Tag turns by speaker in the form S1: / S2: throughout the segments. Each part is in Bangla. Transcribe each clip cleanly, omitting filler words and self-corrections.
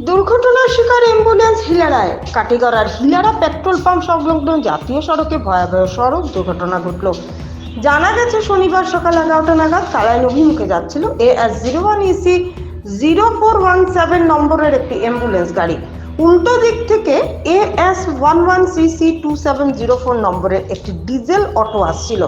S1: দুর্ঘটনার শিকার অ্যাম্বুলেন্স হিলারায়। কাটিগড়ার হিলারা পেট্রোল পাম্প সংলগ্ন জাতীয় সড়কে ভয়াবহ সড়ক দুর্ঘটনা ঘটল। জানা গেছে শনিবার সকাল 11টা নাগাদ কালাইন অভিমুখে যাচ্ছিল AS01EC 0417 নম্বরের একটি অ্যাম্বুলেন্স গাড়ি। উল্টো দিক থেকে AS11CC 2704 নম্বরের একটি ডিজেল অটো আসছিল।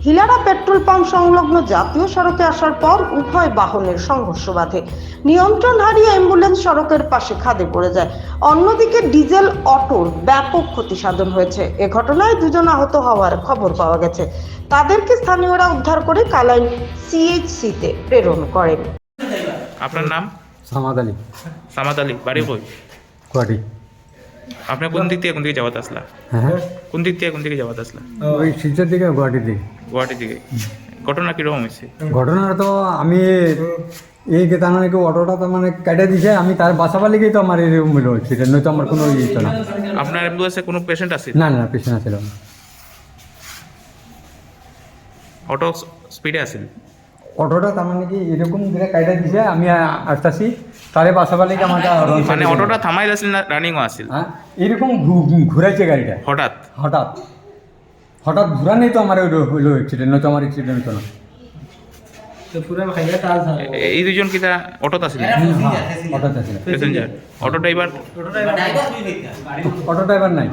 S1: হিলারা পেট্রোল পাম্প সংলগ্ন জাতীয় সড়কে আসার পর উভয় বাহনের সংঘর্ষ বাধে। নিয়ন্ত্রণ হারিয়ে অ্যাম্বুলেন্স সড়কের পাশে খাদে পড়ে যায়। অন্যদিকে ডিজেল অটোর ব্যাপক ক্ষতি সাধন হয়েছে। এ ঘটনায় দুজন আহত হওয়ার খবর পাওয়া গেছে। তাদেরকে স্থানীয়রা উদ্ধার করে কালাইন CHC-তে প্রেরণ করেন।
S2: আপনার নাম?
S3: সামাদ আলী,
S2: সামাদ আলী, বাড়ি কই?
S3: কোয়াটি।
S2: আপনি কোন দিক থেকে যাওয়াত আসলা?
S3: হ্যাঁ,
S2: কোন দিক থেকে যাওয়াত আসলা?
S3: ওই শিলচর দিকে গুয়াহাটি দিকে।
S2: গুয়াহাটি দিকে। ঘটনা কিরকম হয়েছে?
S3: ঘটনা তো আমি এই গেতানো নাকি অটোটা তো মানে কেটে দিছে, আমি তার বাসা পালিকেই তো আমার এরকম হলো সেটা, নয়তো আমার কোনো ইয়ে ছিল না।
S2: আপনার অ্যাম্বুলেন্সে কোনো পেশেন্ট আছে?
S3: না না, পেছনে ছিল না।
S2: অটো স্পিডে আছে?
S3: অটোটা তার মানে কি এরকম করে কেটে দিছে, আমি আসতেছি তারে বাসা পালিকে আমার
S2: মানে অটোটা থামাই আছিল না রানিংও আছিল?
S3: হ্যাঁ, এরকম ঘুরাইছে গাড়িটা
S2: হঠাৎ
S3: হঠাৎ হঠাৎ ঘুরানেই তো আমার হইলো অ্যাক্সিডেন্ট, নয়তো আমার অ্যাক্সিডেন্ট হতো না।
S2: এই দুজন কিতা অটোত আছিল?
S3: হঠাৎ আছে
S2: passenger? Auto driver?
S3: Auto driver নাই।